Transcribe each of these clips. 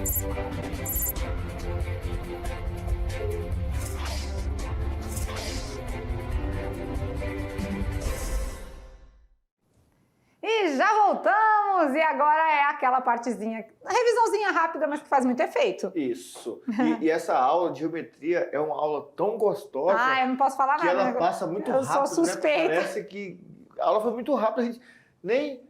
E já voltamos! E agora é aquela partezinha, revisãozinha rápida, mas que faz muito efeito. Isso. E essa aula de geometria é uma aula tão gostosa. Eu não posso falar que nada. ela passa muito rápido. Eu sou suspeita. Né? Parece que a aula foi muito rápida, a gente nem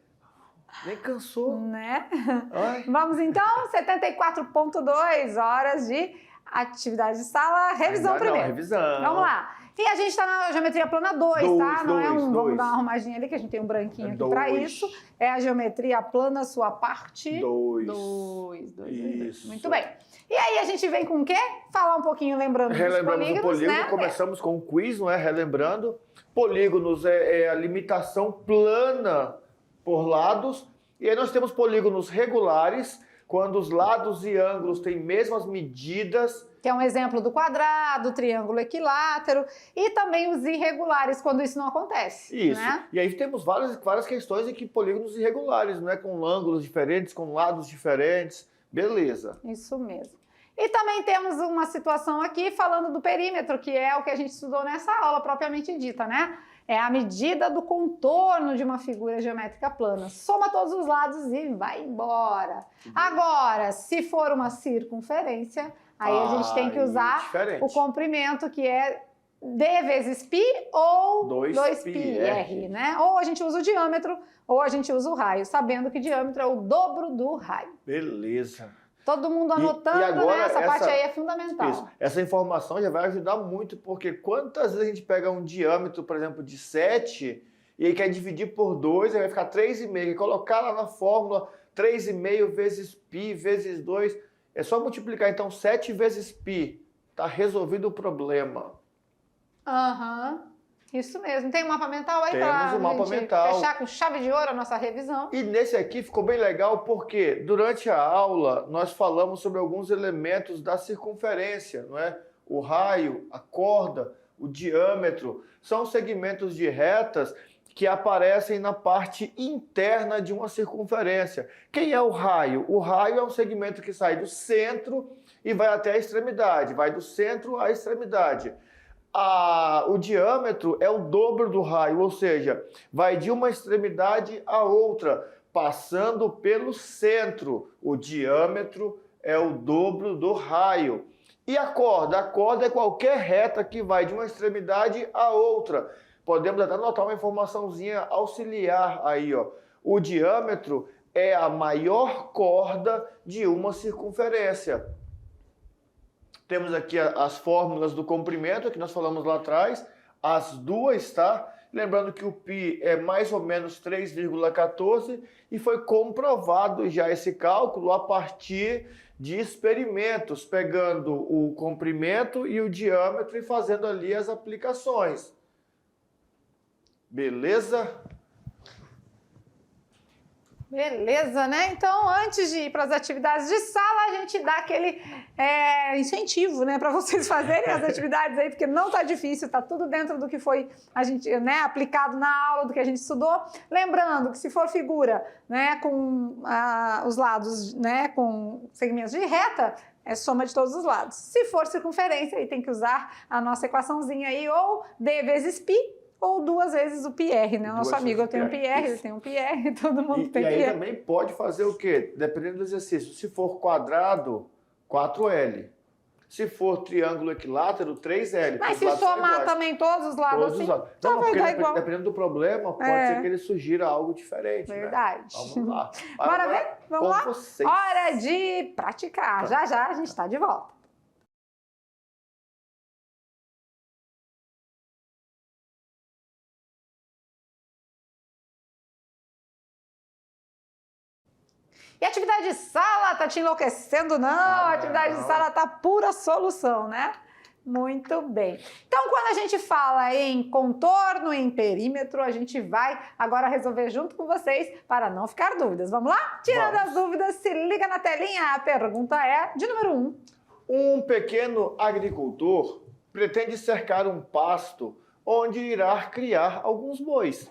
cansou. Né? Ai. Vamos então, 74,2 horas de atividade de sala, revisão primeiro. Não, revisão. Vamos lá. E a gente está na geometria plana 2, tá? Não é um. Vamos dar uma arrumadinha ali, que a gente tem um branquinho aqui para isso. É a geometria plana, sua parte 2. Isso. Muito bem. E aí a gente vem com o quê? Falar um pouquinho, lembrando dos polígonos, o polígono, né? Começamos com o quiz, não é? Relembrando. Polígonos é a limitação plana por lados. E aí nós temos polígonos regulares, quando os lados e ângulos têm mesmas medidas. Que é um exemplo do quadrado, triângulo equilátero, e também os irregulares, quando isso não acontece. Isso. Né? E aí temos várias questões em que polígonos irregulares, né? Com ângulos diferentes, com lados diferentes. Beleza. Isso mesmo. E também temos uma situação aqui falando do perímetro, que é o que a gente estudou nessa aula propriamente dita, né? É a medida do contorno de uma figura geométrica plana. Soma todos os lados e vai embora. Agora, se for uma circunferência, aí a gente tem que usar o comprimento, que é D vezes π ou 2πr, né? Ou a gente usa o diâmetro, ou a gente usa o raio, sabendo que diâmetro é o dobro do raio. Beleza. Todo mundo anotando, e agora, né? Essa parte aí é fundamental. Isso. Essa informação já vai ajudar muito, porque quantas vezes a gente pega um diâmetro, por exemplo, de 7, e aí quer dividir por 2, aí vai ficar 3,5, e colocar lá na fórmula 3,5 vezes π vezes 2, é só multiplicar, então 7 vezes π, tá resolvido o problema. Isso mesmo. Tem um mapa mental aí para fechar com chave de ouro a nossa revisão? E nesse aqui ficou bem legal porque durante a aula nós falamos sobre alguns elementos da circunferência, não é? O raio, a corda, o diâmetro, são segmentos de retas que aparecem na parte interna de uma circunferência. Quem é o raio? O raio é um segmento que sai do centro e vai até a extremidade, vai do centro à extremidade. O diâmetro é o dobro do raio, ou seja, vai de uma extremidade à outra, passando pelo centro. O diâmetro é o dobro do raio. E a corda? A corda é qualquer reta que vai de uma extremidade à outra. Podemos até anotar uma informaçãozinha auxiliar aí, ó. O diâmetro é a maior corda de uma circunferência. Temos aqui as fórmulas do comprimento, que nós falamos lá atrás, as duas, tá? Lembrando que o π é mais ou menos 3,14 e foi comprovado já esse cálculo a partir de experimentos, pegando o comprimento e o diâmetro e fazendo ali as aplicações. Beleza? Beleza, né? Então, antes de ir para as atividades de sala, a gente dá aquele incentivo, né, para vocês fazerem as atividades aí, porque não tá difícil, tá tudo dentro do que foi a gente, né, aplicado na aula, do que a gente estudou. Lembrando que se for figura, né, com os lados, né, com segmentos de reta, é soma de todos os lados. Se for circunferência, aí tem que usar a nossa equaçãozinha aí, ou D vezes π, ou 2 vezes o PR, né? O nosso amigo, eu tenho um PR, ele tem um PR, todo mundo tem PR. E aí também pode fazer o quê? Dependendo do exercício. Se for quadrado, 4L. Se for triângulo equilátero, 3L. Mas se somar também todos os lados todos assim, os lados. só vai dar igual. Dependendo do problema, pode ser que ele sugira algo diferente. Verdade. Né? Vamos lá. Bora ver? Vamos lá? Vocês. Hora de praticar. Já já a gente está de volta. E a atividade de sala tá te enlouquecendo? Não, a atividade de sala tá pura solução, né? Muito bem. Então, quando a gente fala em contorno, em perímetro, a gente vai agora resolver junto com vocês para não ficar dúvidas. Vamos lá? Tirando as dúvidas, se liga na telinha. A pergunta é de número 1. Um pequeno agricultor pretende cercar um pasto onde irá criar alguns bois.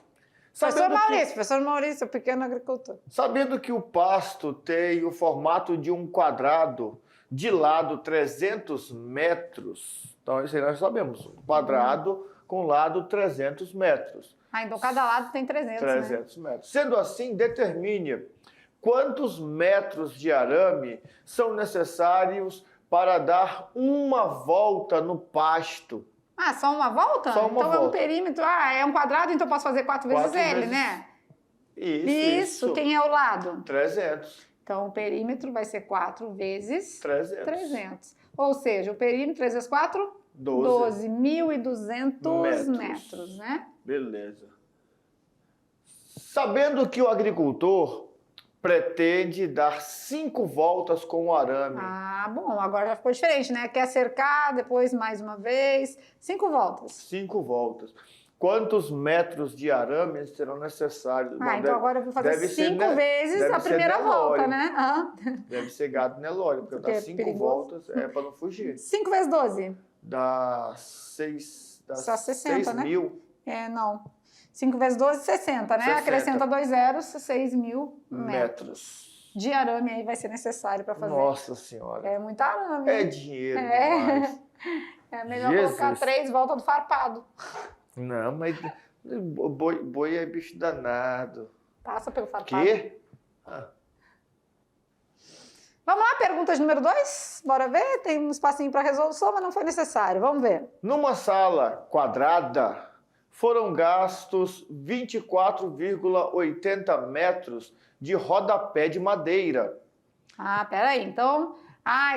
Professor Maurício, pequeno agricultor. Sabendo que o pasto tem o formato de um quadrado, de lado 300 metros, então isso aí nós sabemos, um quadrado com lado 300 metros. Então cada lado tem 300, né? Metros. Sendo assim, determine quantos metros de arame são necessários para dar uma volta no pasto. Só uma volta? Só uma então volta. É um perímetro. É um quadrado, então eu posso fazer 4 vezes ele, né? Isso. Quem é o lado? 300. Então o perímetro vai ser 4 vezes 300. Ou seja, o perímetro 3 vezes 4? 12.200 metros, né? Beleza. Sabendo que o agricultor pretende dar 5 voltas com o arame. Bom, agora já ficou diferente, né? Quer cercar, depois mais uma vez, 5 voltas. 5 voltas. Quantos metros de arame serão necessários? Então agora eu vou fazer 5 vezes a primeira volta, né? Deve ser gado Nelore, porque dá 5 voltas para não fugir. 5 vezes 12? Dá 6. Só 60, né? mil. Não. 5 vezes 12, 60, né? 60. Acrescenta 2 zeros, 6.000 metros. De arame aí vai ser necessário para fazer. Nossa Senhora. É muito arame. É dinheiro demais. É melhor colocar 3 voltas do farpado. Não, mas boi é bicho danado. Passa pelo farpado. Quê? Vamos lá, pergunta de número 2? Bora ver? Tem um espacinho para resolução, mas não foi necessário. Vamos ver. Numa sala quadrada, foram gastos 24,80 metros de rodapé de madeira. Peraí. Então,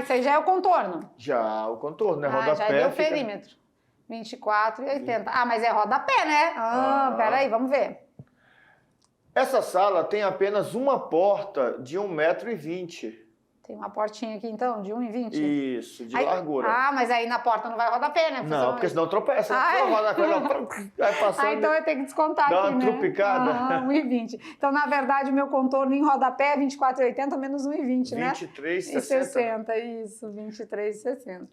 isso aí já é o contorno. Já o contorno, né? Rodapé já deu o perímetro. 24,80. Mas é rodapé, né? Peraí, vamos ver. Essa sala tem apenas uma porta de 1,20 m. Tem uma portinha aqui, então, de 1,20 m? Isso, de largura. Mas aí na porta não vai rodapé, né? Não, porque senão tropeça. Vai passando. Então eu tenho que descontar dá aqui, uma trupicada. 1,20 m. Então, na verdade, o meu contorno em rodapé é 24,80 menos 1,20 m, né? 23,60. Isso, 23,60.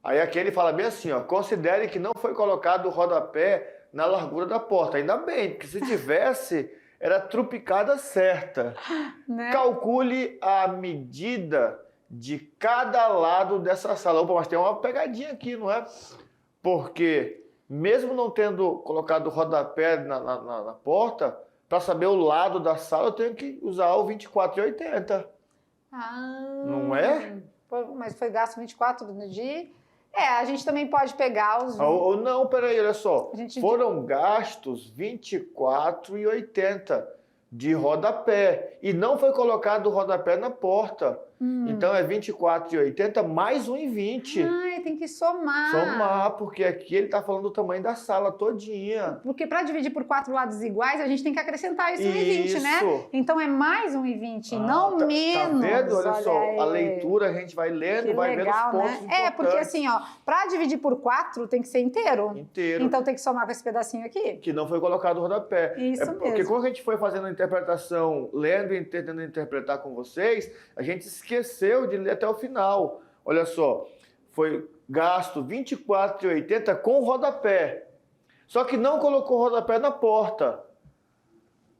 Aí aqui ele fala bem assim, considere que não foi colocado o rodapé na largura da porta. Ainda bem, porque se tivesse, era a trupicada certa. Né? Calcule a medida de cada lado dessa sala. Opa, mas tem uma pegadinha aqui, não é? Porque mesmo não tendo colocado o rodapé na porta, para saber o lado da sala, eu tenho que usar o 24,80. Não é? Mas foi gasto 24 de... a gente também pode pegar os... Não, peraí, olha só. Foram gastos 24,80 de rodapé. E não foi colocado o rodapé na porta. Então é 24,80 mais 1,20. Tem que somar. Somar, porque aqui ele está falando do tamanho da sala todinha. Porque para dividir por 4 lados iguais, a gente tem que acrescentar esse 1,20, né? Então é mais 1,20, não menos. Tá vendo? Olha só, aí. A leitura a gente vai lendo, vai vendo os pontos importantes. Porque assim, para dividir por 4 tem que ser inteiro. Então tem que somar com esse pedacinho aqui. Que não foi colocado o rodapé. Isso mesmo. Porque quando a gente foi fazendo a interpretação, lendo e tentando interpretar com vocês, a gente esqueceu de ler até o final. Olha só, foi gasto 24,80 com rodapé. Só que não colocou o rodapé na porta.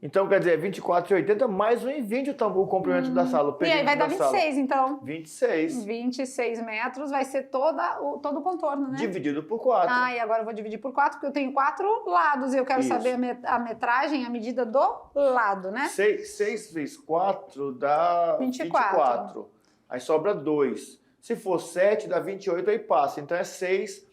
Então, quer dizer, 24,80 mais 1,20 o comprimento da sala. E aí vai dar 26, então. 26. 26 metros vai ser todo o contorno, né? Dividido por 4. E agora eu vou dividir por 4, porque eu tenho 4 lados e eu quero saber a metragem, a medida do lado, né? 6 vezes 4 dá 24. Aí sobra 2. Se for 7, dá 28, aí passa. Então é 6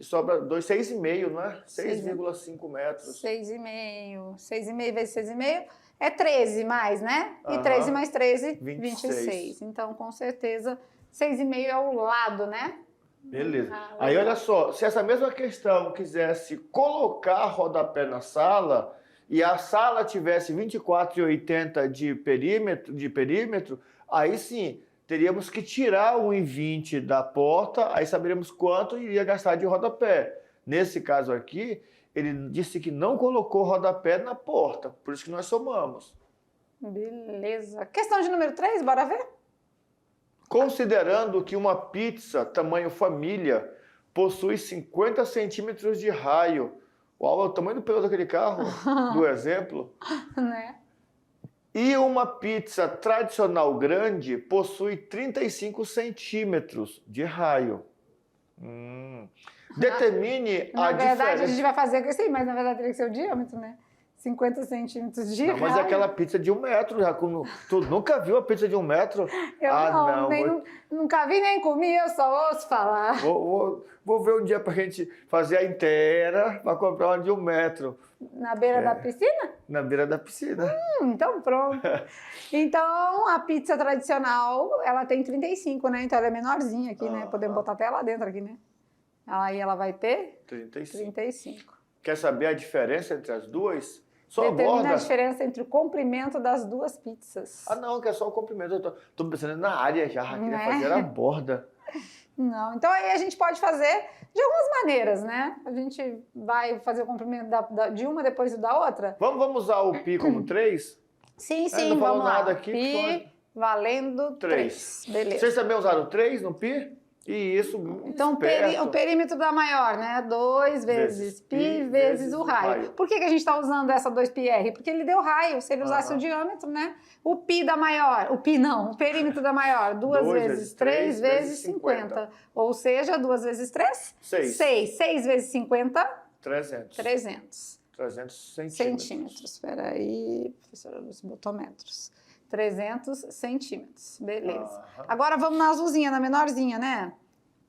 e sobra 2, 6,5, não é? 6,5 metros. 6,5. 6,5 vezes 6,5 é 13 mais, né? E 13 mais 13, 26. Então, com certeza, 6,5 é o lado, né? Beleza. Aí, olha só, se essa mesma questão quisesse colocar rodapé na sala e a sala tivesse 24,80 de perímetro, aí sim, teríamos que tirar o 1,20 da porta, aí saberíamos quanto iria gastar de rodapé. Nesse caso aqui, ele disse que não colocou rodapé na porta, por isso que nós somamos. Beleza. Questão de número 3, bora ver? Considerando que uma pizza tamanho família possui 50 centímetros de raio, Uau, é o tamanho do pneu daquele carro, do exemplo. Né? E uma pizza tradicional grande possui 35 centímetros de raio. Determine Na a verdade, diferença. a gente vai fazer com isso aí, mas na verdade teria que ser o diâmetro, né? 50 centímetros de Não, mas é raio. aquela pizza de 1 metro. Tu nunca viu a pizza de 1 metro? Eu não, vou, nunca vi nem comi, eu só ouço falar. vou ver um dia pra gente fazer a inteira pra comprar uma de 1 metro. Na beira da piscina? Na beira da piscina. Então pronto. Então, a pizza tradicional, ela tem 35, né? Então ela é menorzinha aqui, né? Podemos botar até lá dentro aqui, né? Aí ela vai ter 35. Quer saber a diferença entre as duas? Só a Determina borda. a diferença entre o comprimento das duas pizzas. Ah, não, que é só o comprimento. Eu tô pensando na área já, queria Né? fazer a borda. Não, então aí a gente pode fazer de algumas maneiras, né? A gente vai fazer o comprimento de uma depois da outra. Vamos usar o pi como 3? Sim, não falou vamos lá. nada aqui, Pi valendo 3. Beleza. Vocês também usaram 3 no pi? E isso, Então, o perímetro da maior, né? 2 vezes π vezes o raio. Por que a gente está usando essa 2πr? Porque ele deu raio. Se ele usasse o diâmetro, né? O π da maior, o perímetro da maior, 2 vezes 3 vezes 50. Ou seja, 2 vezes 3? 6. 6 vezes 50? 300. 300 centímetros. Espera aí, professora Lúcia, botou metros. 300 centímetros, beleza. Agora vamos na azulzinha, na menorzinha, né?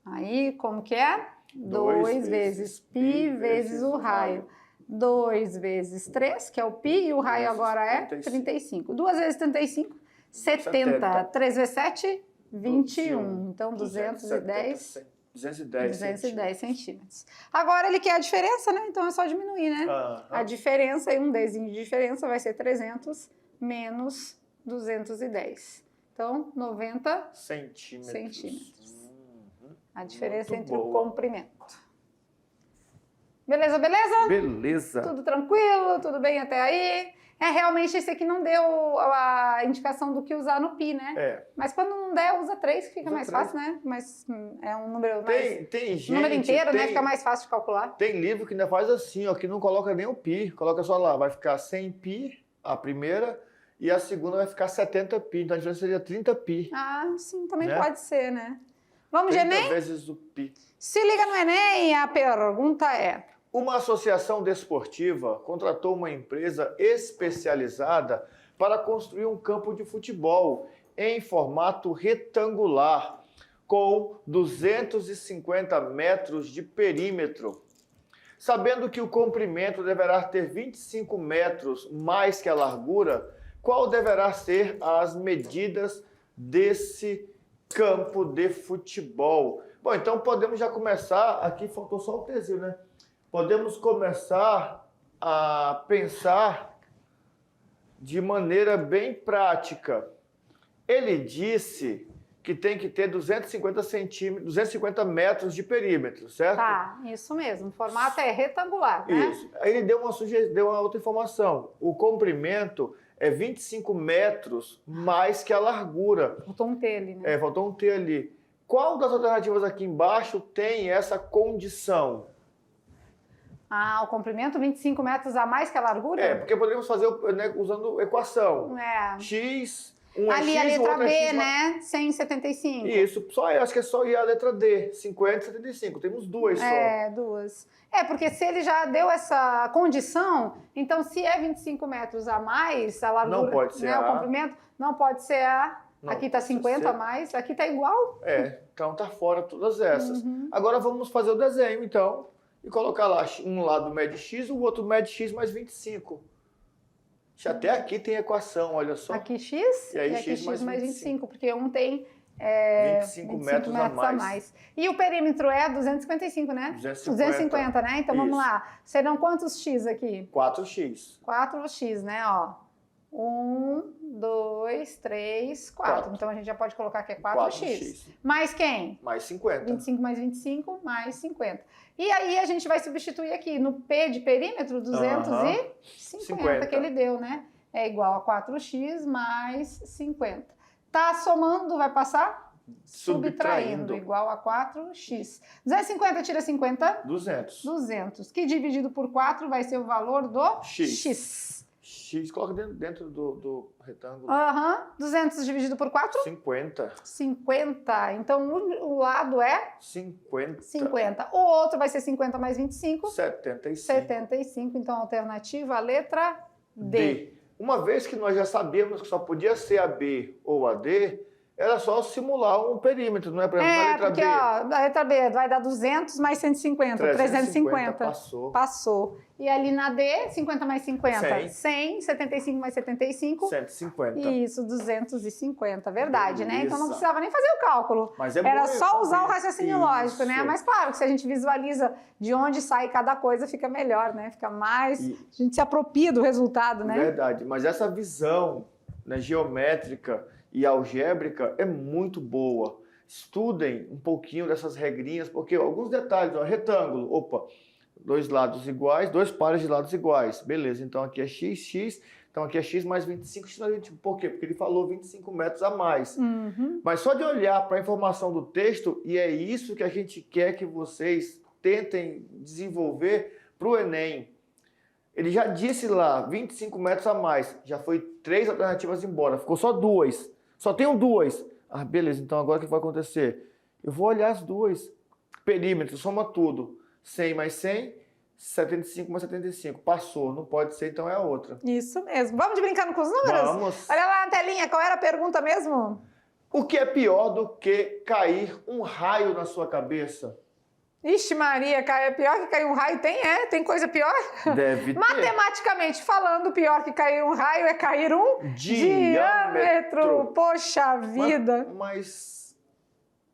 Aí, como que é? 2 vezes π vezes o raio. 2 vezes 3, que é o π, e o raio agora é 35. 2 vezes 35, 70. 3 vezes 7, 21. Então, 210 centímetros. Agora ele quer a diferença, né? Então é só diminuir, né? A diferença, e um dezinho de diferença vai ser 300 menos 210. Então, 90 centímetros. A diferença entre o comprimento. Beleza? Beleza. Tudo tranquilo? Tudo bem até aí? Realmente esse aqui não deu a indicação do que usar no pi, né? Mas quando não der, usa 3, que fica mais fácil, né? Mas é um número mais... Tem gente... número inteiro, né? Fica mais fácil de calcular. Tem livro que ainda faz assim, ó, que não coloca nem o pi. Coloca só lá, vai ficar 100 pi, a primeira, e a segunda vai ficar 70 pi. Então a diferença seria 30 pi. Ah, sim, também pode ser, né? Vamos de 30 Enem? vezes o pi. Se liga no Enem, a pergunta é... Uma associação desportiva contratou uma empresa especializada para construir um campo de futebol em formato retangular, com 250 metros de perímetro. Sabendo que o comprimento deverá ter 25 metros mais que a largura, qual deverá ser as medidas desse campo de futebol? Bom, então podemos já começar, aqui faltou só o Teseu, né? Podemos começar a pensar de maneira bem prática. Ele disse que tem que ter 250 metros de perímetro, certo? Tá, isso mesmo. O formato é retangular, né? Isso. Aí ele deu uma outra informação. O comprimento é 25 metros mais que a largura. Faltou um T ali, né? Faltou um T ali. Qual das alternativas aqui embaixo tem essa condição? O comprimento 25 metros a mais que a largura? Porque poderíamos fazer usando equação. X, um ali é X, a letra o outro B, é X, né? 175. Isso, acho que é só ir a letra D, 50 e 75. Temos duas só. Duas. Porque se ele já deu essa condição, então se é 25 metros a mais, a largura, não pode ser né, o comprimento, não pode ser a... Não, aqui está 50 a mais, aqui está igual. Então tá fora todas essas. Agora vamos fazer o desenho, então. E colocar lá, um lado mede x, o outro mede x mais 25. Até aqui tem equação, olha só. Aqui x, e aí aqui x mais 25, porque um tem 25 metros a mais. E o perímetro é 255, né? 250, né? Então vamos lá. Serão quantos x aqui? 4x. 4x, né? Ó. 1, 2, 3, 4. Então a gente já pode colocar que é 4x. Mais quem? Mais 50. 25 mais 25 mais 50. E aí a gente vai substituir aqui no P de perímetro 250 que ele deu, né? É igual a 4x mais 50. Tá somando, vai passar? subtraindo, igual a 4x. 250 tira 50? 200. 200. Que dividido por 4 vai ser o valor do x. X, coloca dentro do retângulo. 200 dividido por 4? 50. 50. Então, o lado é? 50. 50. O outro vai ser 50 mais 25? 75. 75. Então, a alternativa, a letra D. Uma vez que nós já sabíamos que só podia ser a B ou a D, era só simular um perímetro, não é? Por exemplo, na letra porque B. Ó, a letra B vai dar 200 mais 150, 350. Passou. E ali na D, 50 mais 50, 100, 75 mais 75. 150. Isso, 250, verdade, Beleza. né? Então não precisava nem fazer o cálculo. Mas é Era bom só usar o saber. raciocínio lógico, né? Mas claro que se a gente visualiza de onde sai cada coisa, fica melhor, né? Fica mais... A gente se apropria do resultado, né? Verdade, mas essa visão, né, geométrica e algébrica é muito boa. Estudem um pouquinho dessas regrinhas, porque alguns detalhes, ó, retângulo, opa, dois lados iguais, dois pares de lados iguais, beleza, então aqui é x, então aqui é x mais 25, por quê? Porque ele falou 25 metros a mais. Mas só de olhar para a informação do texto, e é isso que a gente quer que vocês tentem desenvolver para o Enem. Ele já disse lá, 25 metros a mais, já foi 3 alternativas embora, ficou só 2. Só tenho 2. Ah, beleza, então agora o que vai acontecer? Eu vou olhar as duas. Perímetro, soma tudo. 100 mais 100, 75 mais 75. Passou, não pode ser, então é a outra. Isso mesmo. Vamos de brincando com os números? Vamos. Olha lá na telinha, qual era a pergunta mesmo? O que é pior do que cair um raio na sua cabeça? Ixi Maria, é pior que cair um raio? Tem coisa pior? Deve ter. Matematicamente falando, pior que cair um raio é cair um diâmetro. Poxa vida. Mas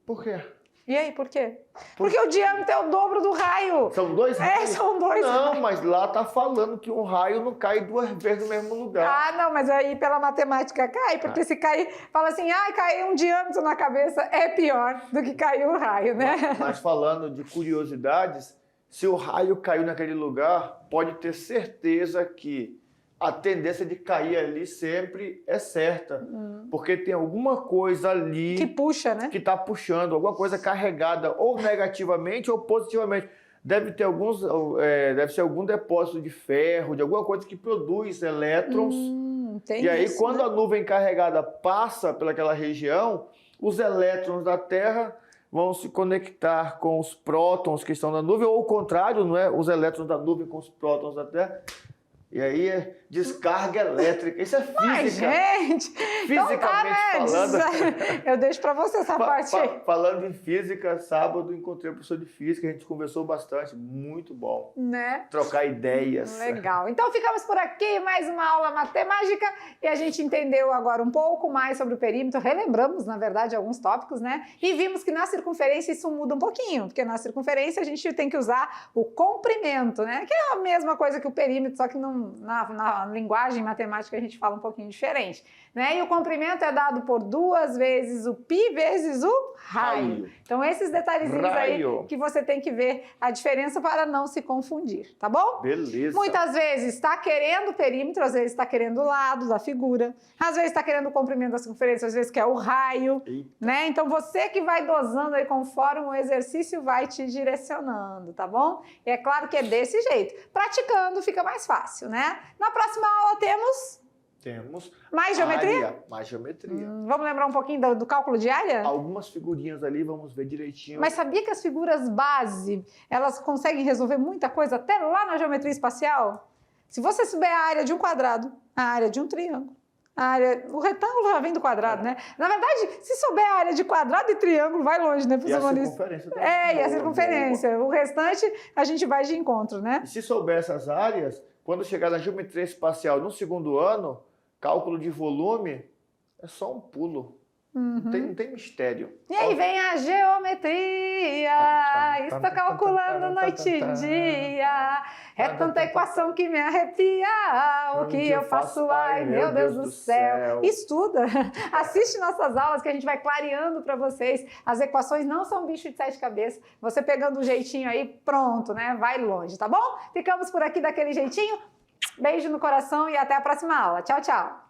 por quê? E aí, por quê? Porque o diâmetro é o dobro do raio. São 2 raios? São 2 Não, raios. mas lá tá falando que um raio não cai 2 vezes no mesmo lugar. Ah, não, mas aí pela matemática cai, porque se cair, fala assim, caiu um diâmetro na cabeça, é pior do que cair um raio, né? Mas falando de curiosidades, se o raio caiu naquele lugar, pode ter certeza que a tendência de cair ali sempre é certa. Porque tem alguma coisa ali... Que puxa, né? Que está puxando, alguma coisa carregada ou negativamente ou positivamente. Deve ser algum depósito de ferro, de alguma coisa que produz elétrons. E aí, isso, quando né? a nuvem carregada passa pelaquela região, os elétrons da Terra vão se conectar com os prótons que estão na nuvem, ou o contrário, não é? Os elétrons da nuvem com os prótons da Terra. E aí é descarga elétrica. Isso é física. Mas, gente, fisicamente falando. Eu deixo para você essa parte aí. Falando em física, sábado encontrei o professor de física, a gente conversou bastante, muito bom. Né? Trocar ideias. Legal. Então ficamos por aqui, mais uma aula matemática e a gente entendeu agora um pouco mais sobre o perímetro, relembramos, na verdade, alguns tópicos, né? E vimos que na circunferência isso muda um pouquinho, porque na circunferência a gente tem que usar o comprimento, né? Que é a mesma coisa que o perímetro, só que na linguagem matemática a gente fala um pouquinho diferente, né? E o comprimento é dado por 2 vezes o π vezes o raio. Então esses detalhezinhos aí que você tem que ver a diferença para não se confundir, tá bom? Beleza. Muitas vezes está querendo o perímetro, às vezes está querendo o lado da figura, às vezes está querendo o comprimento da circunferência, às vezes quer o raio, né? Então você que vai dosando aí conforme o exercício vai te direcionando, tá bom? E é claro que é desse jeito. Praticando fica mais fácil, né? Na próxima aula temos mais geometria? Área, mais geometria. Vamos lembrar um pouquinho do cálculo de área? Algumas figurinhas ali, vamos ver direitinho. Mas sabia que as figuras base, elas conseguem resolver muita coisa até lá na geometria espacial? Se você souber a área de um quadrado, a área de um triângulo, o retângulo já vem do quadrado, né? Na verdade, se souber a área de quadrado e triângulo, vai longe, né? E a circunferência também. E a circunferência. O restante, a gente vai de encontro, né? E se souber essas áreas, quando chegar na geometria espacial no segundo ano, cálculo de volume é só um pulo. Não tem mistério. E aí vem a geometria, estou calculando noite e dia, é tanta equação que me arrepia, o que eu faço, ai meu Deus do céu. Estuda, assiste nossas aulas que a gente vai clareando para vocês, as equações não são bicho de 7 cabeças, você pegando um jeitinho aí, pronto, né? Vai longe, tá bom? Ficamos por aqui daquele jeitinho, beijo no coração e até a próxima aula. Tchau, tchau.